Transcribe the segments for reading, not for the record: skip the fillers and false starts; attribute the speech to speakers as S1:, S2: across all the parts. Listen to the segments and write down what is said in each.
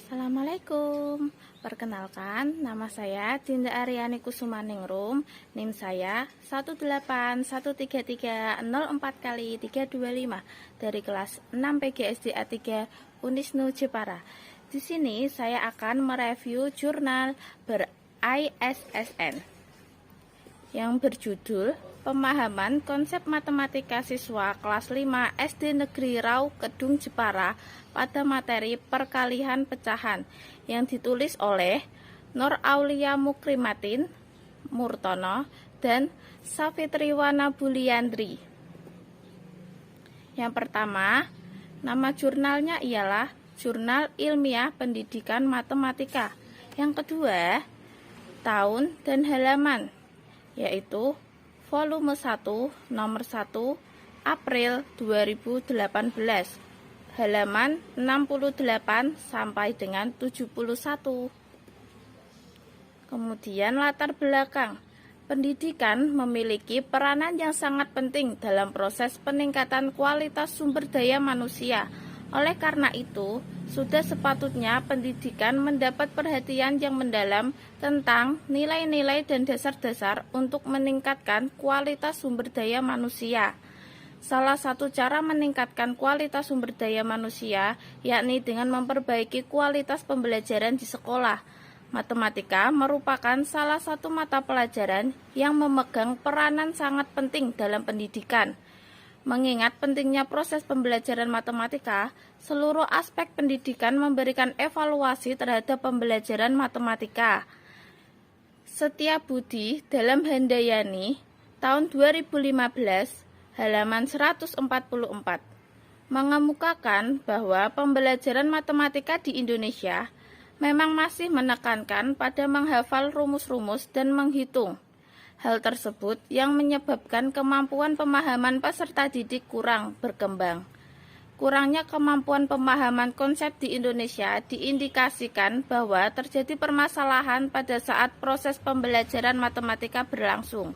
S1: Assalamualaikum. Perkenalkan, nama saya Dinda Aryani Kusumaningrum. NIM saya 1813304x325 dari kelas 6 PGSD A3 Unisnu Jepara. Di sini saya akan mereview jurnal ber-ISSN yang berjudul Pemahaman Konsep Matematika Siswa Kelas 5 SD Negeri Rau Kedung Jepara pada materi perkalian pecahan yang ditulis oleh Nur Aulia Mukrimatin Murtono dan Safitriwana Buliandri. Yang pertama, nama jurnalnya ialah Jurnal Ilmiah Pendidikan Matematika. Yang kedua, tahun dan halaman, yaitu volume 1 nomor 1 April 2018, halaman 68 sampai dengan 71. Kemudian latar belakang. Pendidikan memiliki peranan yang sangat penting dalam proses peningkatan kualitas sumber daya manusia. Oleh karena itu, sudah sepatutnya pendidikan mendapat perhatian yang mendalam tentang nilai-nilai dan dasar-dasar untuk meningkatkan kualitas sumber daya manusia. Salah satu cara meningkatkan kualitas sumber daya manusia yakni dengan memperbaiki kualitas pembelajaran di sekolah. Matematika merupakan salah satu mata pelajaran yang memegang peranan sangat penting dalam pendidikan. Mengingat pentingnya proses pembelajaran matematika, seluruh aspek pendidikan memberikan evaluasi terhadap pembelajaran matematika. Setiabudi dalam Handayani tahun 2015 halaman 144 mengemukakan bahwa pembelajaran matematika di Indonesia memang masih menekankan pada menghafal rumus-rumus dan menghitung. Hal tersebut yang menyebabkan kemampuan pemahaman peserta didik kurang berkembang. Kurangnya kemampuan pemahaman konsep di Indonesia diindikasikan bahwa terjadi permasalahan pada saat proses pembelajaran matematika berlangsung.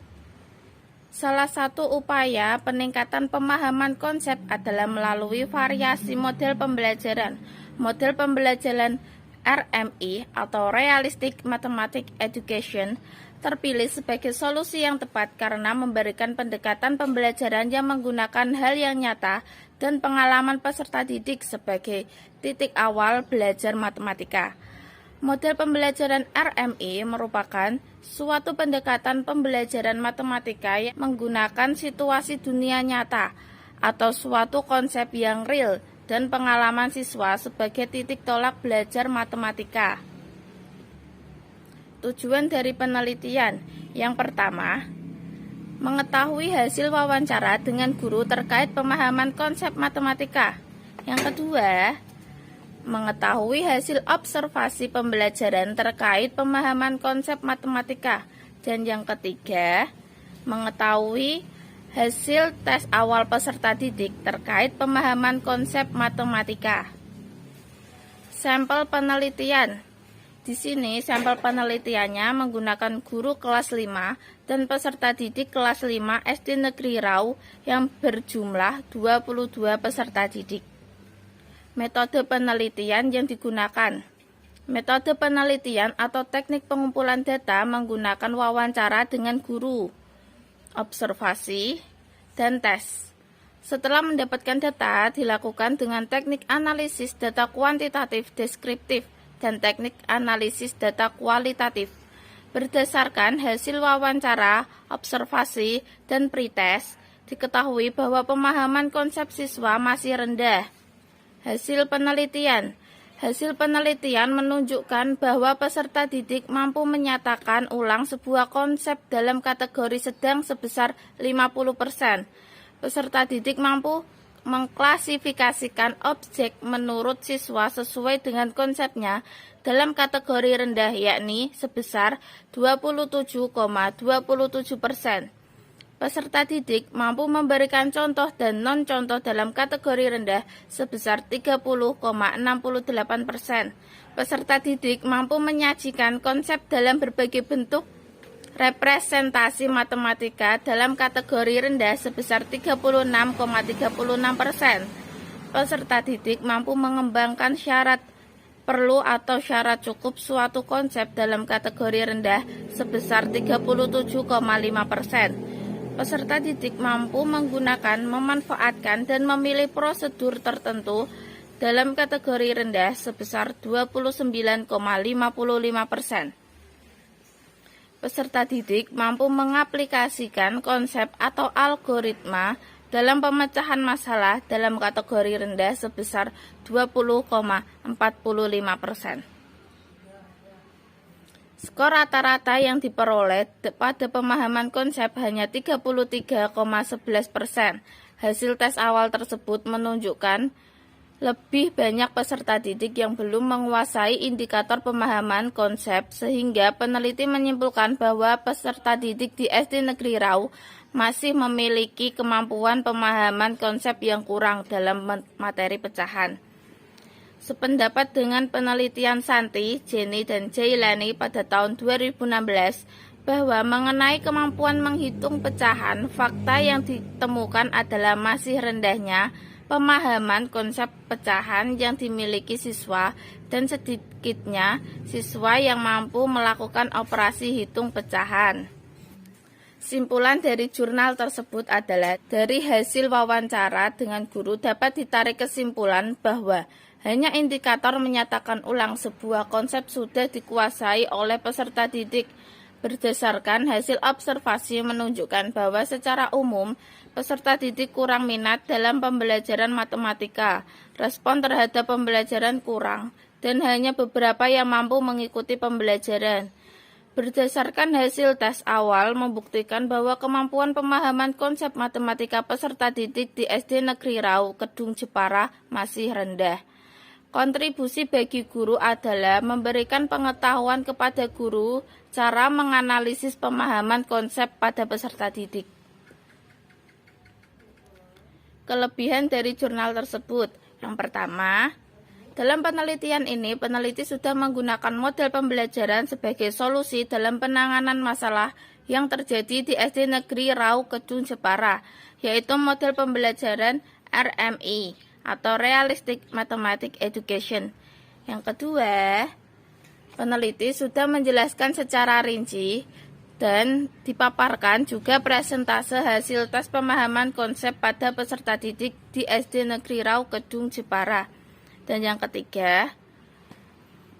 S1: Salah satu upaya peningkatan pemahaman konsep adalah melalui variasi model pembelajaran. Model pembelajaran RMI atau Realistic Mathematics Education terpilih sebagai solusi yang tepat karena memberikan pendekatan pembelajaran yang menggunakan hal yang nyata dan pengalaman peserta didik sebagai titik awal belajar matematika. Model pembelajaran RMI merupakan suatu pendekatan pembelajaran matematika yang menggunakan situasi dunia nyata atau suatu konsep yang real dan pengalaman siswa sebagai titik tolak belajar matematika. Tujuan dari penelitian yang pertama, mengetahui hasil wawancara dengan guru terkait pemahaman konsep matematika. Yang kedua, mengetahui hasil observasi pembelajaran terkait pemahaman konsep matematika. Dan yang ketiga, mengetahui hasil tes awal peserta didik terkait pemahaman konsep matematika. Sampel penelitian. Di sini sampel penelitiannya menggunakan guru kelas 5 dan peserta didik kelas 5 SD Negeri Rau yang berjumlah 22 peserta didik. Metode penelitian yang digunakan. Metode penelitian atau teknik pengumpulan data menggunakan wawancara dengan guru, observasi, dan tes. Setelah mendapatkan data, dilakukan dengan teknik analisis data kuantitatif deskriptif dan teknik analisis data kualitatif. Berdasarkan hasil wawancara, observasi, dan pretest, diketahui bahwa pemahaman konsep siswa masih rendah. Hasil penelitian. Hasil penelitian menunjukkan bahwa peserta didik mampu menyatakan ulang sebuah konsep dalam kategori sedang sebesar 50%. Peserta didik mampu mengklasifikasikan objek menurut siswa sesuai dengan konsepnya dalam kategori rendah yakni sebesar 27,27%. Peserta didik mampu memberikan contoh dan non-contoh dalam kategori rendah sebesar 30,68%. Peserta didik mampu menyajikan konsep dalam berbagai bentuk representasi matematika dalam kategori rendah sebesar 36,36%. Peserta didik mampu mengembangkan syarat perlu atau syarat cukup suatu konsep dalam kategori rendah sebesar 37,5%. Peserta didik mampu menggunakan, memanfaatkan, dan memilih prosedur tertentu dalam kategori rendah sebesar 29,55%. Peserta didik mampu mengaplikasikan konsep atau algoritma dalam pemecahan masalah dalam kategori rendah sebesar 20,45%. Skor rata-rata yang diperoleh pada pemahaman konsep hanya 33,11%. Hasil tes awal tersebut menunjukkan lebih banyak peserta didik yang belum menguasai indikator pemahaman konsep, sehingga peneliti menyimpulkan bahwa peserta didik di SD Negeri Rau masih memiliki kemampuan pemahaman konsep yang kurang dalam materi pecahan. Sependapat dengan penelitian Santi, Jenny, dan Jailani pada tahun 2016 bahwa mengenai kemampuan menghitung pecahan, fakta yang ditemukan adalah masih rendahnya pemahaman konsep pecahan yang dimiliki siswa dan sedikitnya siswa yang mampu melakukan operasi hitung pecahan. Simpulan dari jurnal tersebut adalah dari hasil wawancara dengan guru dapat ditarik kesimpulan bahwa hanya indikator menyatakan ulang sebuah konsep sudah dikuasai oleh peserta didik. Berdasarkan hasil observasi menunjukkan bahwa secara umum peserta didik kurang minat dalam pembelajaran matematika, respon terhadap pembelajaran kurang, dan hanya beberapa yang mampu mengikuti pembelajaran. Berdasarkan hasil tes awal membuktikan bahwa kemampuan pemahaman konsep matematika peserta didik di SD Negeri Rau, Kedung Jepara masih rendah. Kontribusi bagi guru adalah memberikan pengetahuan kepada guru cara menganalisis pemahaman konsep pada peserta didik. Kelebihan dari jurnal tersebut. Yang pertama, dalam penelitian ini, peneliti sudah menggunakan model pembelajaran sebagai solusi dalam penanganan masalah yang terjadi di SD Negeri Rau Kedung Jepara, yaitu model pembelajaran RMI atau Realistic Mathematics Education. Yang kedua, peneliti sudah menjelaskan secara rinci dan dipaparkan juga presentase hasil tes pemahaman konsep pada peserta didik di SD Negeri Rau Kedung Jepara. Dan yang ketiga,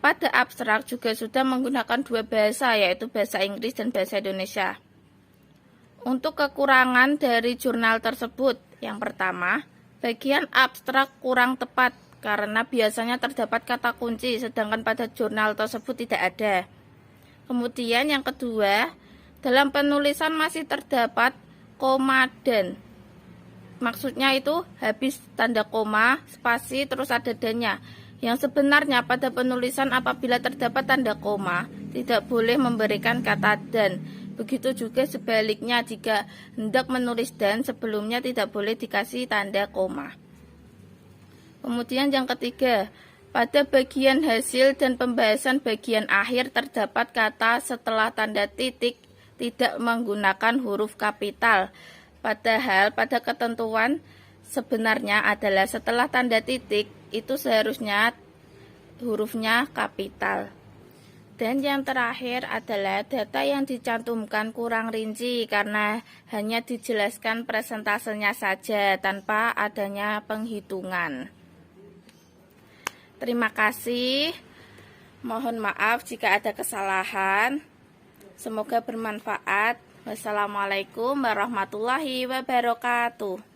S1: pada abstrak juga sudah menggunakan dua bahasa, yaitu bahasa Inggris dan bahasa Indonesia. Untuk kekurangan dari jurnal tersebut, yang pertama, bagian abstrak kurang tepat karena biasanya terdapat kata kunci, sedangkan pada jurnal tersebut tidak ada. Kemudian yang kedua, dalam penulisan masih terdapat koma dan. Maksudnya itu habis tanda koma, spasi, terus ada dannya. Yang sebenarnya pada penulisan apabila terdapat tanda koma, tidak boleh memberikan kata dan. Begitu juga sebaliknya jika hendak menulis dan sebelumnya tidak boleh dikasih tanda koma. Kemudian yang ketiga, pada bagian hasil dan pembahasan bagian akhir terdapat kata setelah tanda titik tidak menggunakan huruf kapital. Padahal pada ketentuan sebenarnya adalah setelah tanda titik itu seharusnya hurufnya kapital. Dan yang terakhir adalah data yang dicantumkan kurang rinci karena hanya dijelaskan presentasenya saja tanpa adanya penghitungan. Terima kasih. Mohon maaf jika ada kesalahan. Semoga bermanfaat. Wassalamualaikum warahmatullahi wabarakatuh.